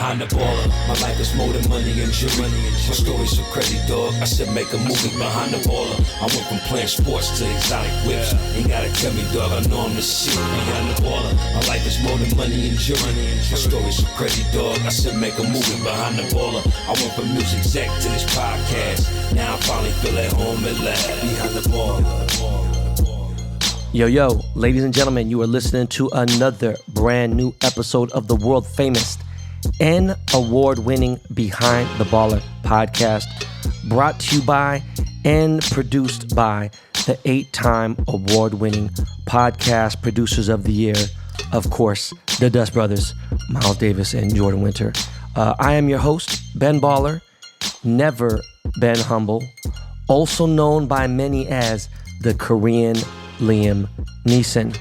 behind the baller. My life is more than money and jewelry. My story's so crazy, dog. I said make a movie behind the baller. I went from playing sports to exotic whips. Ain't gotta tell me, dog, I know I'm the shit behind the baller. My life is more than money and jewelry. My story's so crazy, dog. I said make a movie behind the baller. I went from music exec to this podcast. Now I finally feel at home at last behind the baller. Yo, ladies and gentlemen, you are listening to another brand new episode of the world famous and award-winning Behind the Baller podcast, brought to you by and produced by the 8-time award-winning podcast producers of the year, of course, the Dust Brothers, Miles Davis and Jordan Winter. I am your host, Ben Baller, never been humble, also known by many as the Korean Liam Neeson,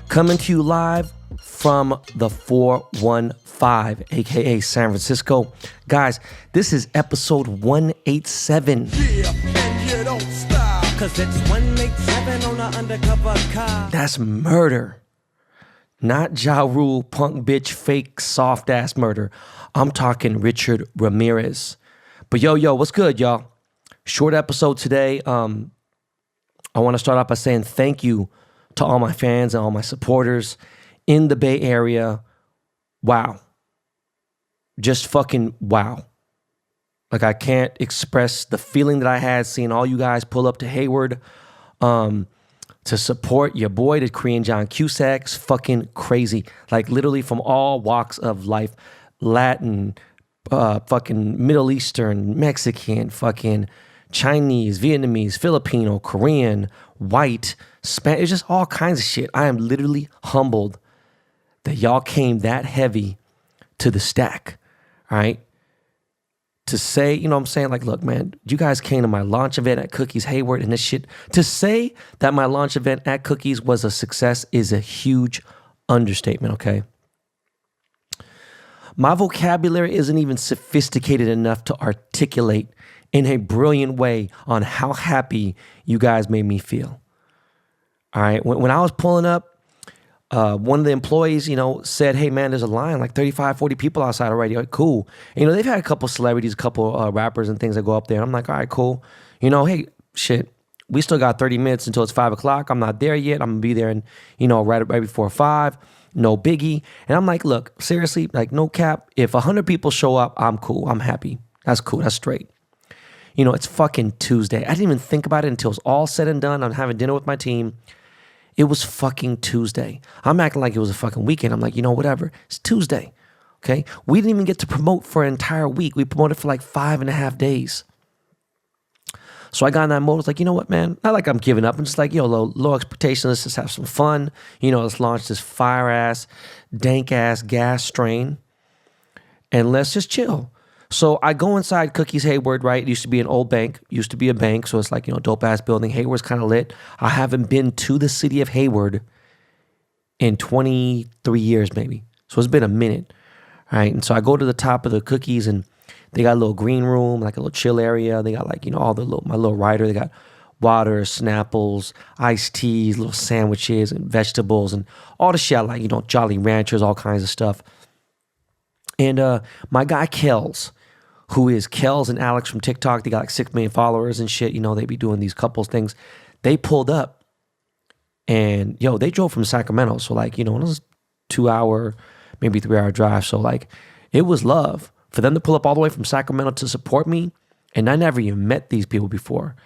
coming to you live from the 415, aka San Francisco. Guys, this is episode 187. Yeah, and you don't stop. Cause it's 187 on the undercover car. That's murder. Not Ja Rule, punk bitch, fake, soft ass murder. I'm talking Richard Ramirez. But yo, what's good, y'all? Short episode today. I want to start off by saying thank you to all my fans and all my supporters in the Bay Area. Wow. Just fucking wow. Like, I can't express the feeling that I had seeing all you guys pull up to Hayward to support your boy, the Korean John Cusack's fucking crazy. Like, literally from all walks of life. Latin, fucking Middle Eastern, Mexican, fucking Chinese, Vietnamese, Filipino, Korean, white, Spanish, it's just all kinds of shit. I am literally humbled that y'all came that heavy to the stack, all right? To say, you know what I'm saying? Like, look, man, you guys came to my launch event at Cookies Hayward and this shit. To say that my launch event at Cookies was a success is a huge understatement, okay? My vocabulary isn't even sophisticated enough to articulate in a brilliant way on how happy you guys made me feel. All right. When I was pulling up, one of the employees, said, hey, man, there's a line, like 35, 40 people outside already. Like, cool. They've had a couple celebrities, a couple rappers and things that go up there. I'm like, all right, cool. Hey, shit, we still got 30 minutes until it's 5 o'clock. I'm not there yet. I'm going to be there and, right before 5. No biggie. And I'm like, look, seriously, like, no cap. If 100 people show up, I'm cool. I'm happy. That's cool. That's straight. It's fucking Tuesday. I didn't even think about it until it was all said and done. I'm having dinner with my team. It was fucking Tuesday. I'm acting like it was a fucking weekend. I'm like, whatever. It's Tuesday. Okay? We didn't even get to promote for an entire week. We promoted for like 5.5 days. So I got in that mode. It's like, you know what, man? Not like I'm giving up. I'm just like, low expectations. Let's just have some fun. Let's launch this fire-ass, dank-ass gas strain. And let's just chill. So I go inside Cookies Hayward, right? It used to be an old bank, used to be a bank. So it's like, dope-ass building. Hayward's kind of lit. I haven't been to the city of Hayward in 23 years maybe. So it's been a minute, right? And so I go to the top of the Cookies and they got a little green room, like a little chill area. They got like, all my little rider. They got water, Snapples, iced teas, little sandwiches and vegetables and all the shit I like, Jolly Ranchers, all kinds of stuff. And my guy Kells, who is Kells and Alex from TikTok, they got like 6 million followers and shit. They be doing these couples things. They pulled up and, they drove from Sacramento. So like, it was 2-hour, maybe 3-hour drive. So like, it was love for them to pull up all the way from Sacramento to support me. And I never even met these people before.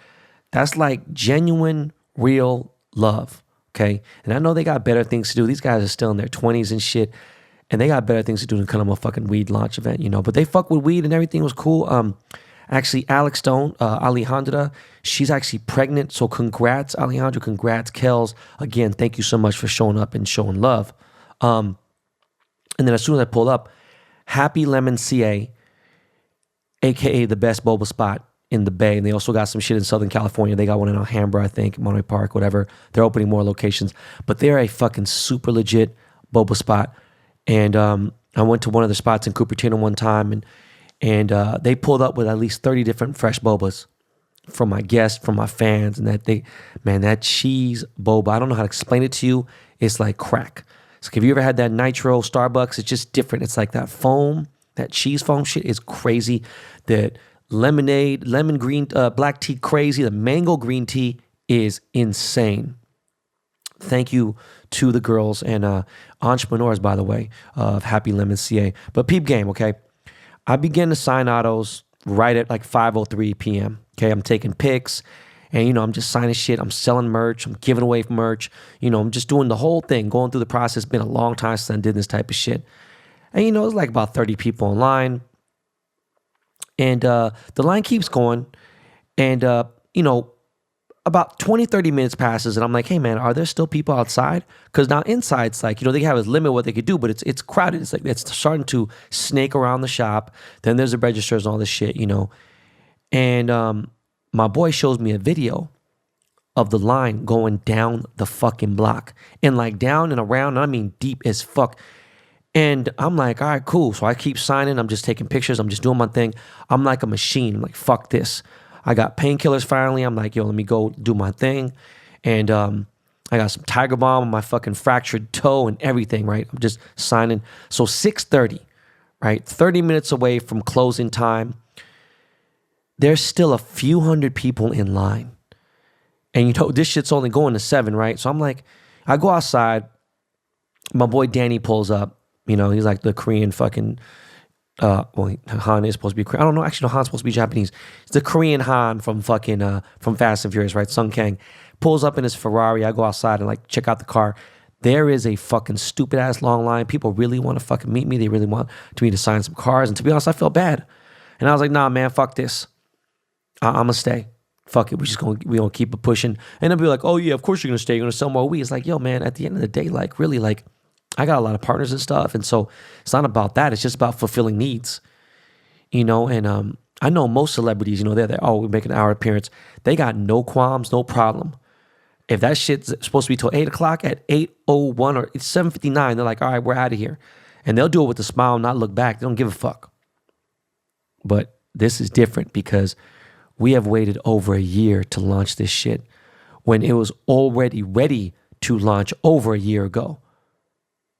That's like genuine, real love. Okay. And I know they got better things to do. These guys are still in their 20s and shit. And they got better things to do than come to a fucking weed launch event, But they fuck with weed and everything was cool. Actually, Alex Stone, Alejandra, she's actually pregnant. So congrats, Alejandra. Congrats, Kells. Again, thank you so much for showing up and showing love. And then as soon as I pulled up, Happy Lemon CA, a.k.a. the best boba spot in the Bay. And they also got some shit in Southern California. They got one in Alhambra, I think, Monterey Park, whatever. They're opening more locations. But they're a fucking super legit boba spot. And I went to one of the spots in Cupertino one time, and they pulled up with at least 30 different fresh bobas from my guests, from my fans, and that cheese boba, I don't know how to explain it to you. It's like crack. So if you ever had that nitro Starbucks, it's just different. It's like that foam That cheese foam shit is crazy. The lemonade, lemon green, black tea, crazy. The mango green tea is insane. Thank you to the girls and entrepreneurs, by the way, of Happy Lemon CA. But peep game, okay? I begin to sign autos right at like 5:03 p.m. Okay, I'm taking pics, and I'm just signing shit. I'm selling merch. I'm giving away merch. I'm just doing the whole thing, going through the process. Been a long time since I did this type of shit. And it's like about 30 people in line, and the line keeps going, and about 20, 30 minutes passes, and I'm like, hey, man, are there still people outside? Because now inside's like, they have a limit what they could do, but it's crowded. It's like it's starting to snake around the shop. Then there's the registers and all this shit, And my boy shows me a video of the line going down the fucking block. And like down and around, I mean deep as fuck. And I'm like, all right, cool. So I keep signing. I'm just taking pictures. I'm just doing my thing. I'm like a machine. I'm like, fuck this. I got painkillers finally. I'm like, yo, let me go do my thing. And I got some Tiger Balm on my fucking fractured toe and everything, right? I'm just signing. So 6:30, right? 30 minutes away from closing time. There's still a few hundred people in line. And this shit's only going to 7, right? So I'm like, I go outside. My boy Danny pulls up. He's like the Korean fucking... Han is supposed to be Korean. I don't know. Actually, no, Han's supposed to be Japanese. It's the Korean Han from fucking from Fast and Furious, right? Sung Kang pulls up in his Ferrari. I go outside and like check out the car. There is a fucking stupid ass long line. People really want to fucking meet me. They really want me to sign some cars. And to be honest, I felt bad. And I was like, nah, man, fuck this. I'm gonna stay. Fuck it. We gonna keep it pushing. And they'll be like, oh yeah, of course you're gonna stay. You're gonna sell more weed. It's like, yo, man. At the end of the day, like really, like. I got a lot of partners and stuff. And so it's not about that. It's just about fulfilling needs, and I know most celebrities, they're there. Oh, we make an hour appearance. They got no qualms, no problem. If that shit's supposed to be till 8 o'clock at 8:01 or it's 7:59, they're like, all right, we're out of here. And they'll do it with a smile, not look back. They don't give a fuck. But this is different because we have waited over a year to launch this shit when it was already ready to launch over a year ago.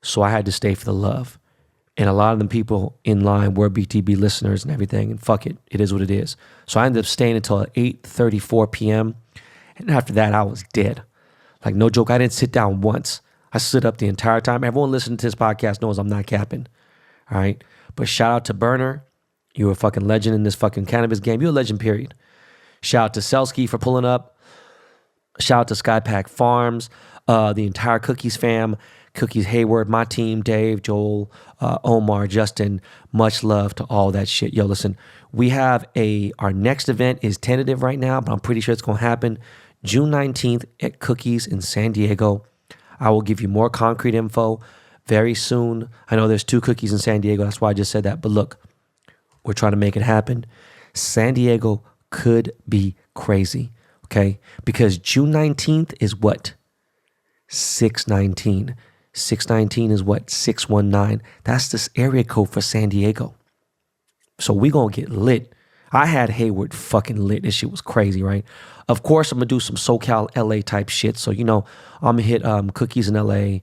So I had to stay for the love. And a lot of them people in line were BTB listeners and everything. And fuck it. It is what it is. So I ended up staying until 8:34 p.m. And after that, I was dead. Like, no joke. I didn't sit down once. I stood up the entire time. Everyone listening to this podcast knows I'm not capping. All right. But shout out to Burner. You're a fucking legend in this fucking cannabis game. You're a legend, period. Shout out to Selsky for pulling up. Shout out to Skypack Farms, the entire Cookies fam. Cookies Hayward, my team, Dave, Joel, Omar, Justin, much love to all that shit. Yo, listen, we have our next event is tentative right now, but I'm pretty sure it's going to happen June 19th at Cookies in San Diego. I will give you more concrete info very soon. I know there's 2 Cookies in San Diego. That's why I just said that. But look, we're trying to make it happen. San Diego could be crazy, okay? Because June 19th is what? 619. 619 is what? 619. That's this area code for San Diego. So we gonna get lit. I had Hayward fucking lit. This shit was crazy, right? Of course, I'm gonna do some SoCal LA type shit. So, I'm gonna hit Cookies in LA,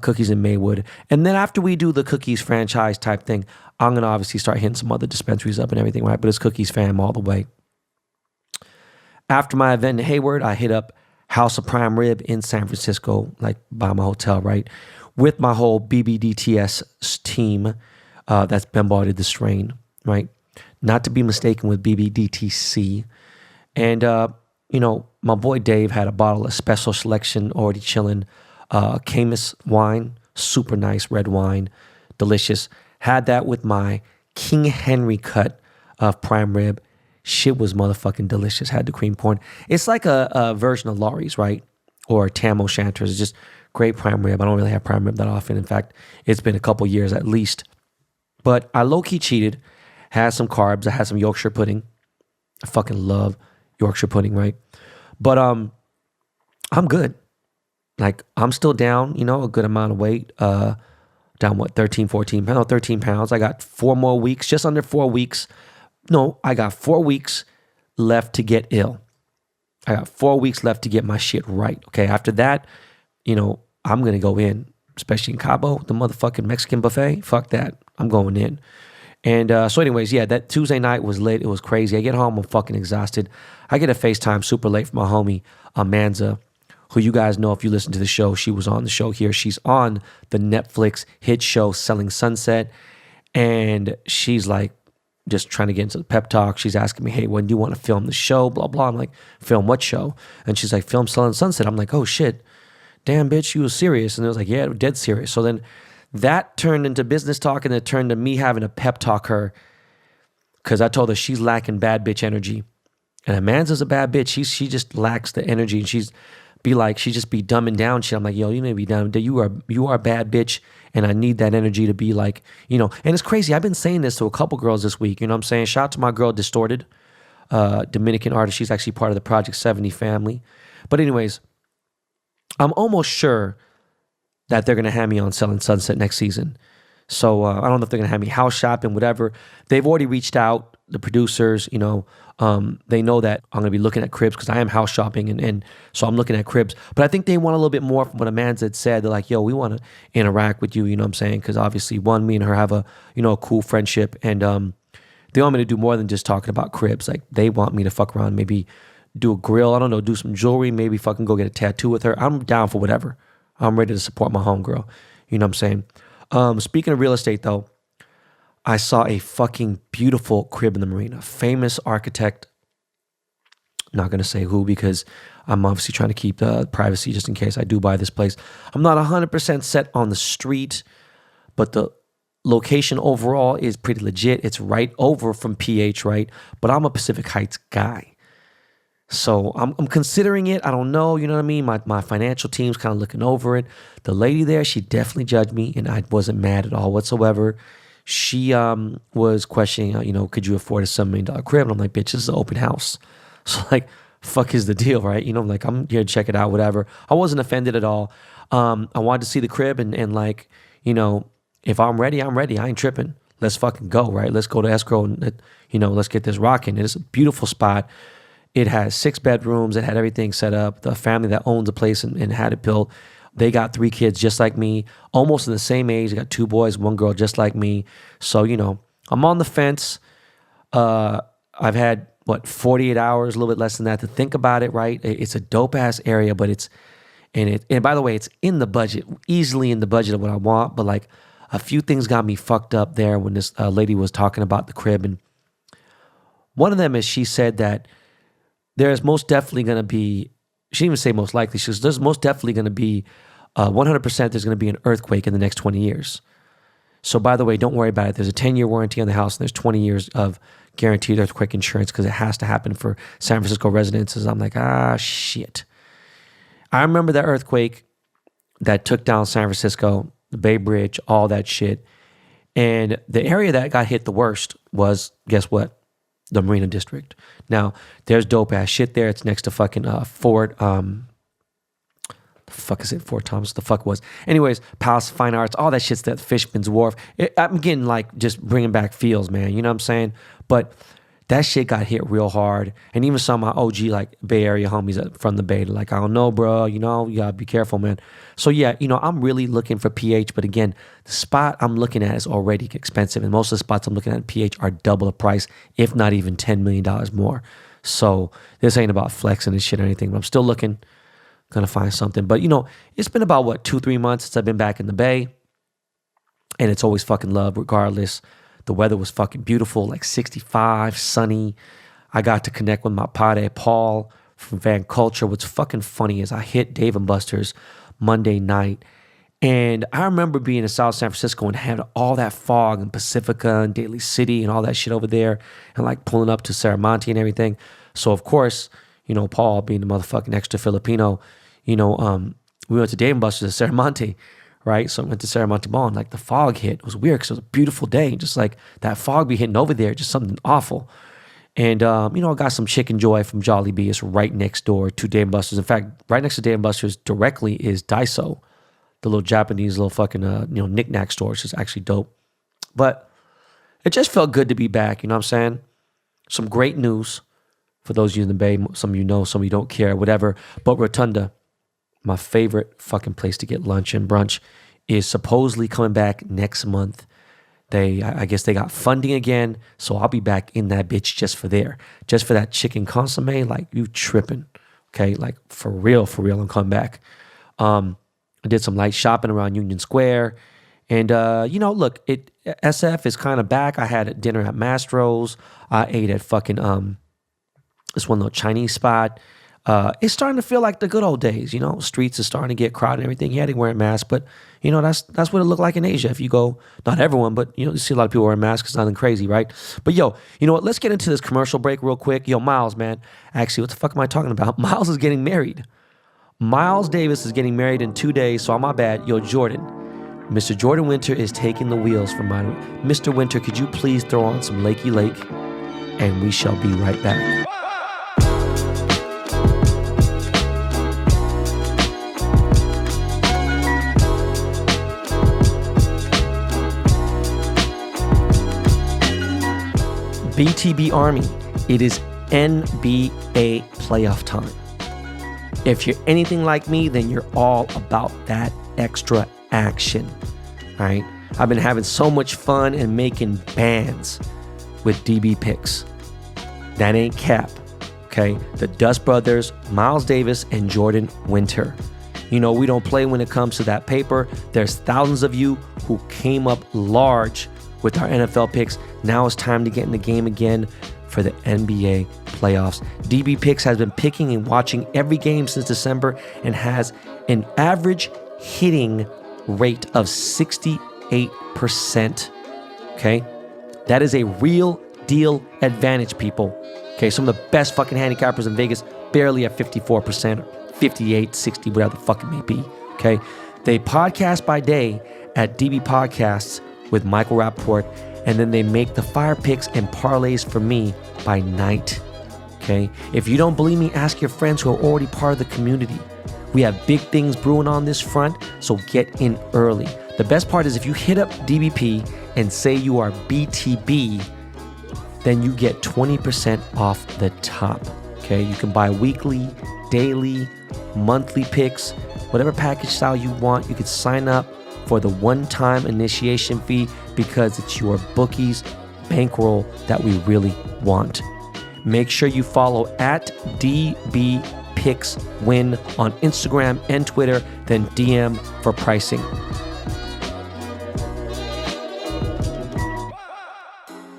Cookies in Maywood. And then after we do the Cookies franchise type thing, I'm gonna obviously start hitting some other dispensaries up and everything, right? But it's Cookies fam all the way. After my event in Hayward, I hit up House of Prime Rib in San Francisco, like by my hotel, right? With my whole BBDTS team that's bombarded the strain, right? Not to be mistaken with BBDTC. And, my boy Dave had a bottle of Special Selection already chilling. Camus wine, super nice red wine, delicious. Had that with my King Henry cut of prime rib. Shit was motherfucking delicious. Had the cream corn. It's like a version of Laurie's, right? Or Tam O'Shanter's. It's just great prime rib. I don't really have prime rib that often. In fact, it's been a couple years at least. But I low-key cheated. Had some carbs. I had some Yorkshire pudding. I fucking love Yorkshire pudding, right? But I'm good. Like, I'm still down, a good amount of weight. Down, 13 pounds? No, 13 pounds. I got 4 more weeks, just under 4 weeks. No, I got 4 weeks left to get ill. I got 4 weeks left to get my shit right. Okay, after that, I'm going to go in, especially in Cabo, the motherfucking Mexican buffet. Fuck that. I'm going in. And so anyways, yeah, that Tuesday night was lit. It was crazy. I get home, I'm fucking exhausted. I get a FaceTime super late from my homie, Amanza, who you guys know if you listen to the show. She was on the show here. She's on the Netflix hit show Selling Sunset. And she's like, just trying to get into the pep talk. She's asking me, hey, when do you want to film the show? Blah, blah. I'm like, film what show? And she's like, film Selling Sunset. I'm like, oh shit. Damn, bitch, you was serious. And it was like, yeah, dead serious. So then that turned into business talk, and it turned to me having to pep talk her because I told her she's lacking bad bitch energy. And Amanda's a bad bitch. She just lacks the energy, and she just be dumbing down shit. I'm like, yo, you need to be dumb. You are a bad bitch, and I need that energy to be like, And it's crazy. I've been saying this to a couple girls this week. You know what I'm saying? Shout out to my girl Distorted, Dominican artist. She's actually part of the Project 70 family. But anyways, I'm almost sure that they're going to have me on Selling Sunset next season. So I don't know if they're going to have me house shopping, whatever. They've already reached out, the producers, they know that I'm going to be looking at cribs because I am house shopping. And so I'm looking at cribs. But I think they want a little bit more from what Amanda had said. They're like, yo, we want to interact with you, you know what I'm saying? Because obviously, one, me and her have a cool friendship. And they want me to do more than just talking about cribs. Like, they want me to fuck around, maybe do a grill, I don't know, do some jewelry, maybe fucking go get a tattoo with her. I'm down for whatever. I'm ready to support my homegirl. You know what I'm saying? Speaking of real estate, though, I saw a fucking beautiful crib in the Marina. Famous architect. Not going to say who because I'm obviously trying to keep the privacy just in case I do buy this place. I'm not 100% set on the street, but the location overall is pretty legit. It's right over from PH, right? But I'm a Pacific Heights guy. So I'm considering it. I don't know, you know what I mean? My financial team's kind of looking over it. The lady there, she definitely judged me, and I wasn't mad at all whatsoever. She was questioning, could you afford a $7 million crib? And I'm like, bitch, this is an open house. So like, fuck is the deal, right? I'm like, I'm here to check it out, whatever. I wasn't offended at all. I wanted to see the crib and like, if I'm ready, I'm ready. I ain't tripping. Let's fucking go, right? Let's go to escrow and, let's get this rocking. It's a beautiful spot. It has 6 bedrooms. It had everything set up. The family that owns the place and had it built, they got 3 kids just like me, almost in the same age. They got 2 boys, 1 girl just like me. So, I'm on the fence. I've had, 48 hours, a little bit less than that to think about it, right? It's a dope-ass area, but and by the way, it's in the budget, easily in the budget of what I want, but like a few things got me fucked up there when this lady was talking about the crib. And one of them is she said that there's most definitely going to be, she didn't even say most likely, she says there's most definitely going to be 100% there's going to be an earthquake in the next 20 years. So by the way, don't worry about it. There's a 10-year warranty on the house and there's 20 years of guaranteed earthquake insurance because it has to happen for San Francisco residences. I'm like, shit. I remember that earthquake that took down San Francisco, the Bay Bridge, all that shit. And the area that got hit the worst was, guess what? The Marina District. Now, there's dope ass shit there. It's next to fucking Fort, the fuck is it? Fort Thomas? The fuck was. Anyways, Palace of Fine Arts, all that shit's that Fishman's Wharf. I'm getting like just bringing back feels, man. You know what I'm saying? But that shit got hit real hard. And even some of my OG like Bay Area homies from the Bay, they're like, I don't know, bro. You gotta be careful, man. So yeah, I'm really looking for PH. But again, the spot I'm looking at is already expensive. And most of the spots I'm looking at in PH are double the price, if not even $10 million more. So this ain't about flexing and shit or anything. But I'm still looking, gonna find something. But it's been about 2-3 months since I've been back in the Bay. And it's always fucking love regardless. The weather was fucking beautiful, like 65, sunny. I got to connect with my padre, Paul, from Van Culture. What's fucking funny is I hit Dave & Buster's Monday night. And I remember being in South San Francisco and had all that fog in Pacifica and Daly City and all that shit over there. And like pulling up to Serramonte and everything. So of course, Paul being the motherfucking extra Filipino, we went to Dave & Buster's at Serramonte. Right, so I went to Serramonte Mall and like the fog hit. It was weird because it was a beautiful day. Just like that fog be hitting over there, just something awful. And I got some Chicken Joy from Jollibee. It's right next door to Dave & Buster's. In fact, right next to Dave & Buster's directly is Daiso, the little Japanese little fucking knick-knack store, which is actually dope. But it just felt good to be back. You know what I'm saying? Some great news for those of you in the Bay. Some of you know, some of you don't care, whatever. But Rotunda, my favorite fucking place to get lunch and brunch, is supposedly coming back next month. I guess they got funding again, so I'll be back in that bitch just for that chicken consomme. Like, you tripping, okay? Like, for real, I'll come back. I did some light shopping around Union Square, and look, SF is kind of back. I had dinner at Mastro's. I ate at fucking this one little Chinese spot. It's starting to feel like the good old days, Streets are starting to get crowded and everything. Yeah, they wearing masks, but that's what it looked like in Asia. If you go, not everyone, but you see a lot of people wearing masks. It's nothing crazy, right? But you know what? Let's get into this commercial break real quick. Miles, man. Actually, what the fuck am I talking about? Miles is getting married. Miles Davis is getting married in 2 days, so my bad. Jordan. Mr. Jordan Winter is taking the wheels from mine. Mr. Winter, could you please throw on some Lakey Lake? And we shall be right back. BTB Army, it is NBA playoff time. If you're anything like me, then you're all about that extra action, all right? I've been having so much fun and making bands with DB picks. That ain't cap, okay? The Dust Brothers, Miles Davis, and Jordan Winter. We don't play when it comes to that paper. There's thousands of you who came up large with our NFL picks. Now it's time to get in the game again for the NBA playoffs. DB Picks has been picking and watching every game since December and has an average hitting rate of 68%. Okay? That is a real deal advantage, people. Okay, some of the best fucking handicappers in Vegas barely at 54% or 58, 60, whatever the fuck it may be. Okay? They podcast by day at DB Podcasts with Michael Rappaport, and then they make the fire picks and parlays for me by night, okay? If you don't believe me, ask your friends who are already part of the community. We have big things brewing on this front, so get in early. The best part is if you hit up DBP and say you are BTB, then you get 20% off the top, okay? You can buy weekly, daily, monthly picks, whatever package style you want. You can sign up for the one-time initiation fee because it's your bookie's bankroll that we really want. Make sure you follow at DBPicksWin on Instagram and Twitter, then DM for pricing.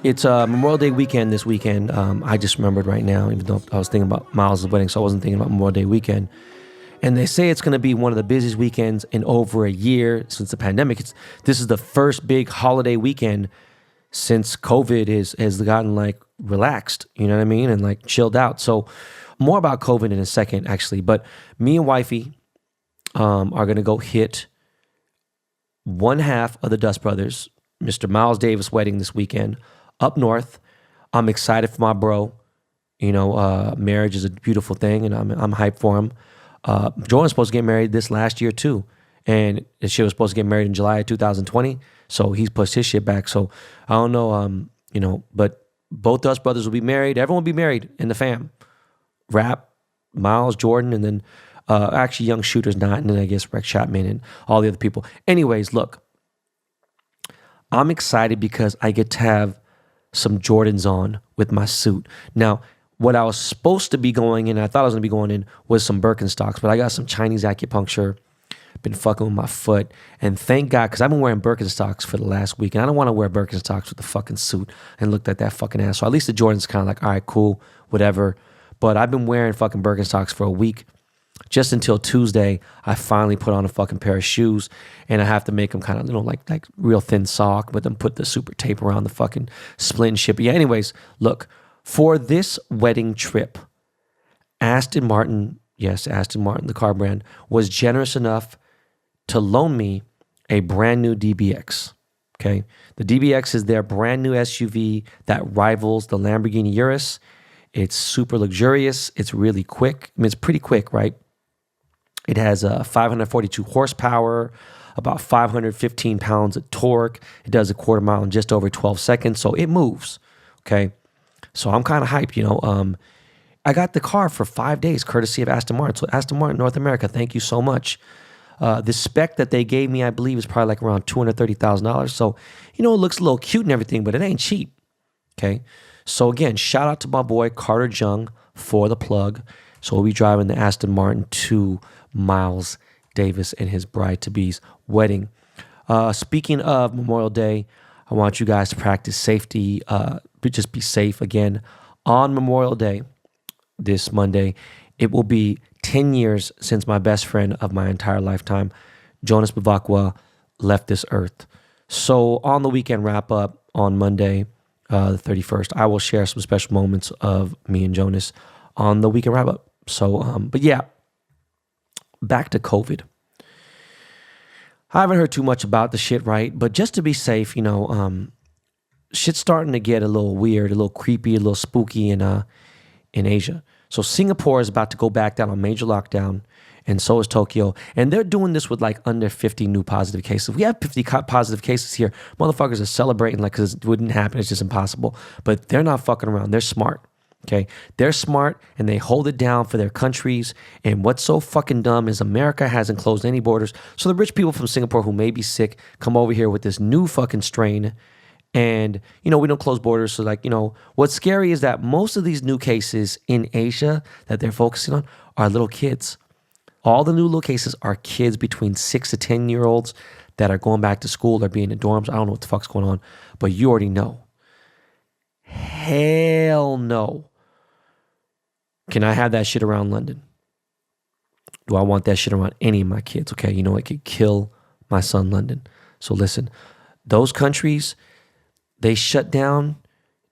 It's Memorial Day weekend this weekend. I just remembered right now, even though I was thinking about Miles' wedding, so I wasn't thinking about Memorial Day weekend. And they say it's going to be one of the busiest weekends in over a year since the pandemic. This is the first big holiday weekend since COVID has gotten relaxed, you know what I mean? And chilled out. So more about COVID in a second, actually. But me and wifey are going to go hit one half of the Dust Brothers, Mr. Miles Davis wedding this weekend up north. I'm excited for my bro. Marriage is a beautiful thing, and I'm hyped for him. Jordan's supposed to get married this last year too, and she was supposed to get married in July of 2020, so he's pushed his shit back. So I don't know, but both Dust Brothers will be married. Everyone will be married in the fam. Rap, Miles, Jordan, and then actually Young Shooter's not, and then I guess Rex Chapman and all the other people. Anyways, look, I'm excited because I get to have some Jordans on with my suit. Now, what I was supposed to be going in, I thought I was going to be going in, was some Birkenstocks, but I got some Chinese acupuncture, been fucking with my foot, and thank God, because I've been wearing Birkenstocks for the last week, and I don't want to wear Birkenstocks with the fucking suit and looked at that fucking ass. So at least the Jordan's kind of all right, cool, whatever. But I've been wearing fucking Birkenstocks for a week, just until Tuesday. I finally put on a fucking pair of shoes, and I have to make them kind of, like real thin sock, but then put the super tape around the fucking splint and shit. But yeah, anyways, look, for this wedding trip, Aston Martin, the car brand, was generous enough to loan me a brand new DBX, okay? The DBX is their brand new SUV that rivals the Lamborghini Urus. It's super luxurious. It's really quick. I mean, it's pretty quick, right? It has 542 horsepower, about 515 pounds of torque. It does a quarter mile in just over 12 seconds, so it moves, okay? So I'm kind of hyped, I got the car for 5 days, courtesy of Aston Martin. So Aston Martin North America, thank you so much. The spec that they gave me, I believe, is probably like around $230,000. So, it looks a little cute and everything, but it ain't cheap. Okay. So again, shout out to my boy Carter Jung for the plug. So we'll be driving the Aston Martin to Miles Davis and his bride-to-be's wedding. Speaking of Memorial Day, I want you guys to practice safety. Just be safe. Again, on Memorial Day, this Monday, it will be 10 years since my best friend of my entire lifetime, Jonas Bavakwa, left this earth. So on the weekend wrap-up on Monday, the 31st, I will share some special moments of me and Jonas on the weekend wrap-up. So, but yeah, back to COVID. I haven't heard too much about the shit, right? But just to be safe, shit's starting to get a little weird, a little creepy, a little spooky in Asia. So Singapore is about to go back down on major lockdown, and so is Tokyo. And they're doing this with like under 50 new positive cases. If we have 50 positive cases here, motherfuckers are celebrating like because it wouldn't happen. It's just impossible. But they're not fucking around. They're smart. Okay, they're smart and they hold it down for their countries. And what's so fucking dumb is America hasn't closed any borders. So the rich people from Singapore who may be sick come over here with this new fucking strain. And, we don't close borders. So what's scary is that most of these new cases in Asia that they're focusing on are little kids. All the new little cases are kids between 6 to 10-year-olds that are going back to school or being in dorms. I don't know what the fuck's going on, but you already know. Hell no. Can I have that shit around London? Do I want that shit around any of my kids? Okay, it could kill my son, London. So listen, those countries, they shut down.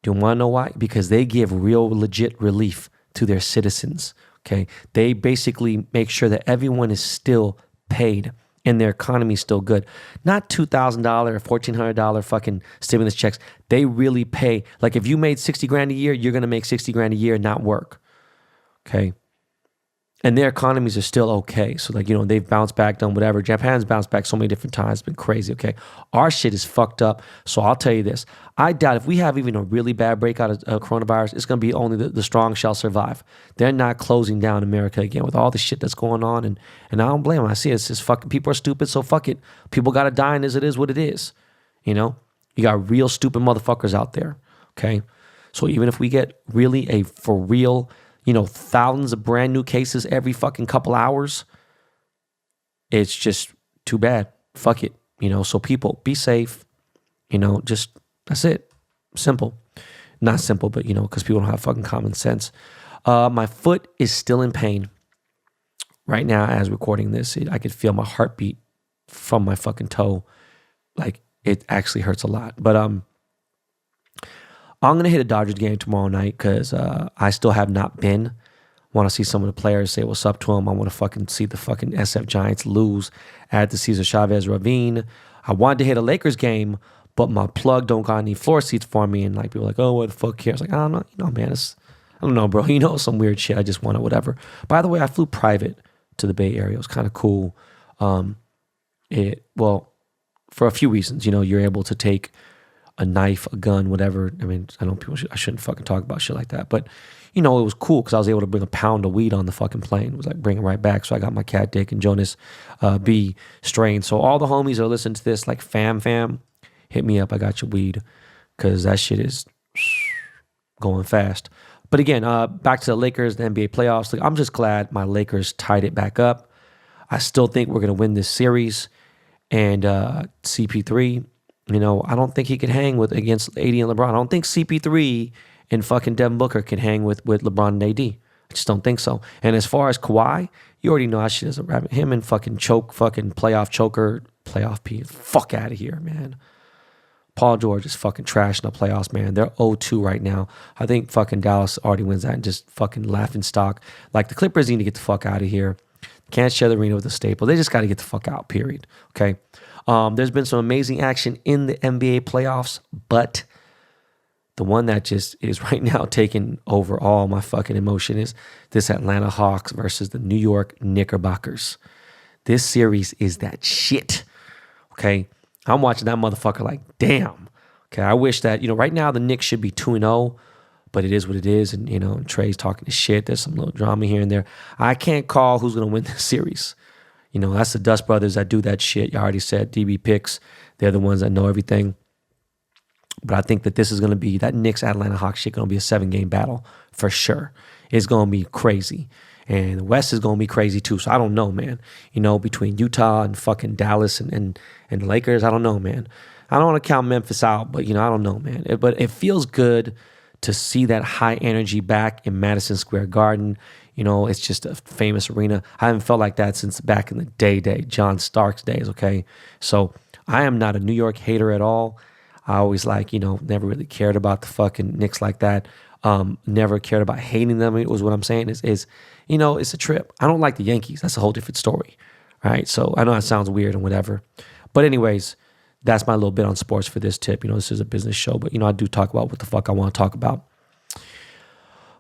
Do you want to know why? Because they give real legit relief to their citizens. Okay, they basically make sure that everyone is still paid and their economy is still good. Not $2,000 or $1,400 fucking stimulus checks. They really pay. Like if you made 60 grand a year, you're going to make 60 grand a year and not work. Okay. And their economies are still okay. So they've bounced back, done whatever. Japan's bounced back so many different times. It's been crazy. Okay. Our shit is fucked up. So I'll tell you this. I doubt if we have even a really bad breakout of coronavirus, it's going to be only the strong shall survive. They're not closing down America again with all the shit that's going on. And I don't blame them. I see it. It's just fucking people are stupid. So fuck it. People got to die and it is what it is. You got real stupid motherfuckers out there. Okay. So even if we get really a for real, thousands of brand new cases every fucking couple hours, it's just too bad. Fuck it. So people be safe, just that's it. Simple. Not simple, but because people don't have fucking common sense. My foot is still in pain right now as recording this. I could feel my heartbeat from my fucking toe. Like it actually hurts a lot. But I'm going to hit a Dodgers game tomorrow night because I still have not been. Want to see some of the players, say what's up to them. I want to fucking see the fucking SF Giants lose at the Cesar Chavez Ravine. I wanted to hit a Lakers game, but my plug don't got any floor seats for me. And people are like, oh, what the fuck cares? Like, I don't know. Man, I don't know, bro. Some weird shit. I just wanted whatever. By the way, I flew private to the Bay Area. It was kind of cool. For a few reasons. You're able to take a knife, a gun, whatever. I mean, I know I shouldn't fucking talk about shit like that. But, it was cool because I was able to bring a pound of weed on the fucking plane. It was like bring it right back. So I got my cat Dick and Jonas B strain. So all the homies are listening to this, like fam, hit me up. I got your weed because that shit is going fast. But again, back to the Lakers, the NBA playoffs. Like, I'm just glad my Lakers tied it back up. I still think we're going to win this series. And CP3, I don't think he can hang against AD and LeBron. I don't think CP3 and fucking Devin Booker can hang with LeBron and AD. I just don't think so. And as far as Kawhi, you already know how shit is. Him and fucking playoff choker, playoff P. Fuck out of here, man. Paul George is fucking trash in the playoffs, man. They're 0-2 right now. I think fucking Dallas already wins that and just fucking laughing stock. Like the Clippers need to get the fuck out of here. Can't share the arena with the Staples. They just got to get the fuck out, period. Okay? There's been some amazing action in the NBA playoffs, but the one that just is right now taking over all my fucking emotion is this Atlanta Hawks versus the New York Knickerbockers. This series is that shit. Okay? I'm watching that motherfucker like, damn. Okay, I wish that, right now the Knicks should be 2-0, but it is what it is. And, Trey's talking to shit. There's some little drama here and there. I can't call who's going to win this series. You know, that's the Dust Brothers that do that shit. You already said DB Picks. They're the ones that know everything. But I think that this is going to be, that Knicks Atlanta Hawks shit going to be a 7-game battle for sure. It's going to be crazy. And the West is going to be crazy too. So I don't know, man. You know, between Utah and fucking Dallas and Lakers, I don't know, man. I don't want to count Memphis out, but, you know, I don't know, man. But it feels good to see that high energy back in Madison Square Garden. You know, it's just a famous arena. I haven't felt like that since back in the day, John Starks days, okay? So I am not a New York hater at all. I always never really cared about the fucking Knicks like that. Never cared about hating them. It was what I'm saying is, you know, it's a trip. I don't like the Yankees. That's a whole different story, right? So I know that sounds weird and whatever. But anyways, that's my little bit on sports for this tip. You know, this is a business show, but, you know, I do talk about what the fuck I want to talk about.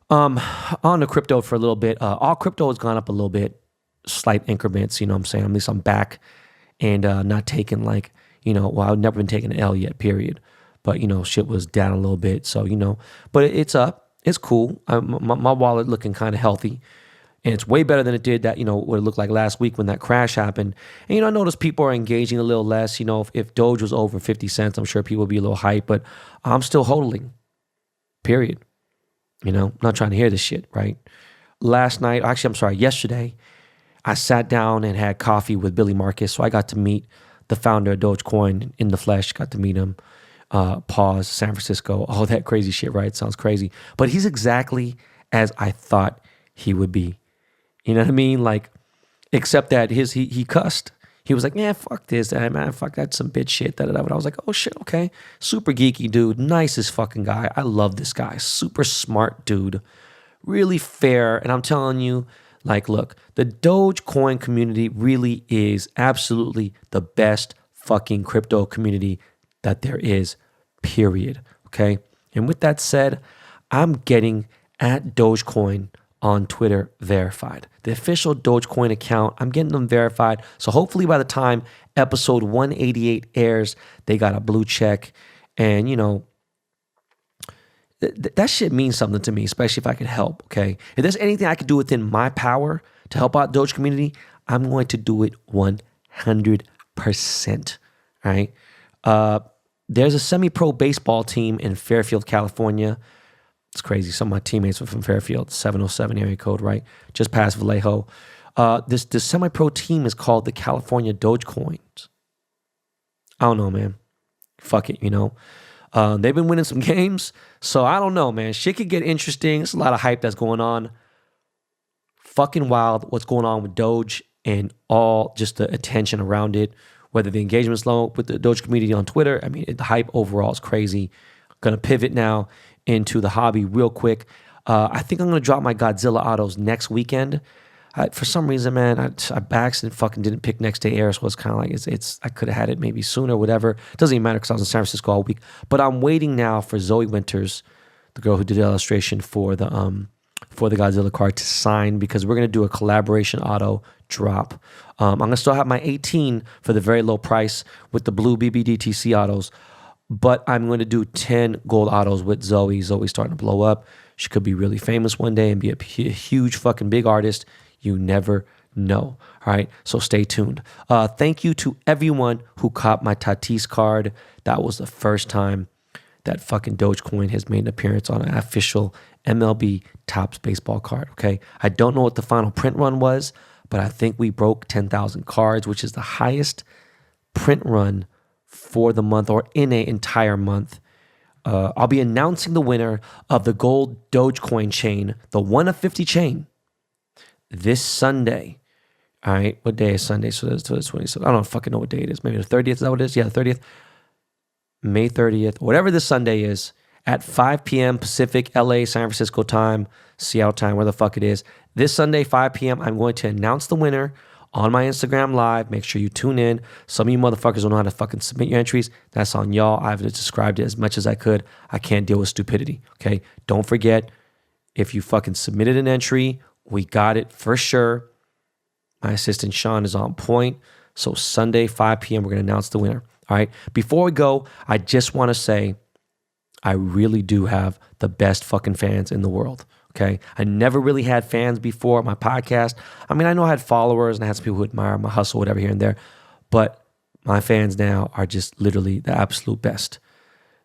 On the crypto for a little bit. All crypto has gone up a little bit, slight increments, you know what I'm saying? At least I'm back and not taking I've never been taking an L yet, period. But, you know, shit was down a little bit. So, you know, but it's up. It's cool. My wallet looking kind of healthy. And it's way better than it did what it looked like last week when that crash happened. And, you know, I noticed people are engaging a little less. You know, if Doge was over 50 cents, I'm sure people would be a little hyped. But I'm still hodling, period. You know, not trying to hear this shit, right? Yesterday, I sat down and had coffee with Billy Markus. So I got to meet the founder of Dogecoin in the flesh, got to meet him, San Francisco, all that crazy shit, right? Sounds crazy. But he's exactly as I thought he would be. You know what I mean? Like, except that he cussed. He was like, yeah, fuck this, man. Fuck, that's some bitch shit. But I was like, oh shit, okay. Super geeky dude. Nicest fucking guy. I love this guy. Super smart dude. Really fair. And I'm telling you, like, look, the Dogecoin community really is absolutely the best fucking crypto community that there is, period. Okay? And with that said, I'm getting at Dogecoin on Twitter verified. The official Dogecoin account, I'm getting them verified. So hopefully by the time episode 188 airs, they got a blue check. And, you know, that shit means something to me, especially if I could help, okay? If there's anything I could do within my power to help out Doge community, I'm going to do it 100%, right? There's a semi-pro baseball team in Fairfield, California. It's crazy. Some of my teammates were from Fairfield, 707 area code, right? Just past Vallejo. This semi-pro team is called the California Dogecoins. I don't know, man. Fuck it, you know. They've been winning some games, so I don't know, man. Shit could get interesting. There's a lot of hype that's going on. Fucking wild what's going on with Doge and all just the attention around it, whether the engagement's low with the Doge community on Twitter. I mean, the hype overall is crazy. Going to pivot now into the hobby real quick. I think I'm going to drop my Godzilla autos next weekend. For some reason, man, I by accident fucking didn't pick next day air, so it's kind of like it's I could have had it maybe sooner, whatever. It doesn't even matter because I was in San Francisco all week. But I'm waiting now for Zoe Winters, the girl who did the illustration for the Godzilla card, to sign, because we're going to do a collaboration auto drop. I'm going to still have my 18 for the very low price with the blue BBDTC autos. But I'm going to do 10 gold autos with Zoe. Zoe's starting to blow up. She could be really famous one day and be a huge fucking big artist. You never know. All right, so stay tuned. Thank you to everyone who caught my Tatis card. That was the first time that fucking Dogecoin has made an appearance on an official MLB Topps baseball card, okay? I don't know what the final print run was, but I think we broke 10,000 cards, which is the highest print run for the month or in an entire month. I'll be announcing the winner of the gold Dogecoin chain, the 1 of 50 chain, this Sunday. All right, what day is Sunday? So that's 27. I don't fucking know what day it is. Maybe the 30th, is that what it is? Yeah, the 30th. May 30th, whatever this Sunday is, at 5 p.m. Pacific, LA, San Francisco time, Seattle time, where the fuck it is. This Sunday, 5 p.m., I'm going to announce the winner on my Instagram live. Make sure you tune in. Some of you motherfuckers don't know how to fucking submit your entries. That's on y'all. I've described it as much as I could. I can't deal with stupidity, okay? Don't forget, if you fucking submitted an entry, we got it for sure. My assistant Sean is on point. So Sunday, 5 p.m., we're going to announce the winner, all right? Before we go, I just want to say I really do have the best fucking fans in the world, Okay. I never really had fans before my podcast. I mean, I know I had followers and I had some people who admire my hustle, whatever, here and there. But my fans now are just literally the absolute best.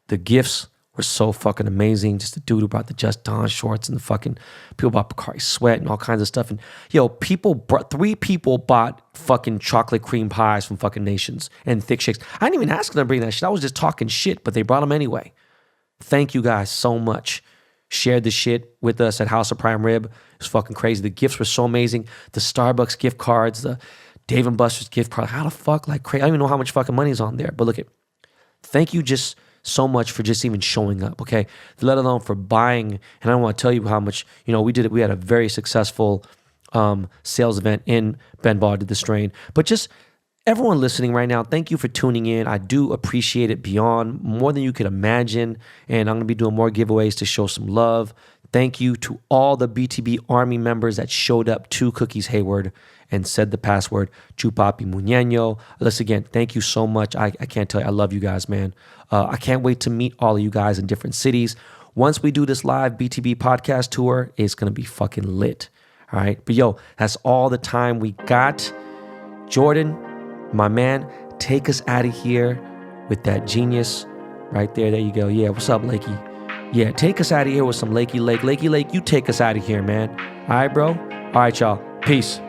The gifts were so fucking amazing. Just the dude who brought the Just Don shorts and the fucking people bought Bacardi Sweat and all kinds of stuff. And three people bought fucking chocolate cream pies from fucking Nations and thick shakes. I didn't even ask them to bring that shit. I was just talking shit, but they brought them anyway. Thank you guys so much. Shared the shit with us at House of Prime Rib. It was fucking crazy. The gifts were so amazing. The Starbucks gift cards, the Dave & Buster's gift card. How the fuck, like crazy. I don't even know how much fucking money's on there. But look at, thank you just so much for just even showing up, okay? Let alone for buying. And I don't want to tell you how much, we had a very successful sales event in Benball, did the strain. But just everyone listening right now, thank you for tuning in. I do appreciate it beyond more than you could imagine. And I'm going to be doing more giveaways to show some love. Thank you to all the BTB Army members that showed up to Cookies Hayward and said the password, Chupapi Muñeño. Listen again, thank you so much. I can't tell you, I love you guys, man. I can't wait to meet all of you guys in different cities. Once we do this live BTB podcast tour, it's going to be fucking lit. All right. But that's all the time we got. Jordan, my man, take us out of here with that genius right there. There you go. Yeah, what's up, Lakey? Yeah, take us out of here with some Lakey Lake. Lakey Lake, you take us out of here, man. All right, bro? All right, y'all. Peace.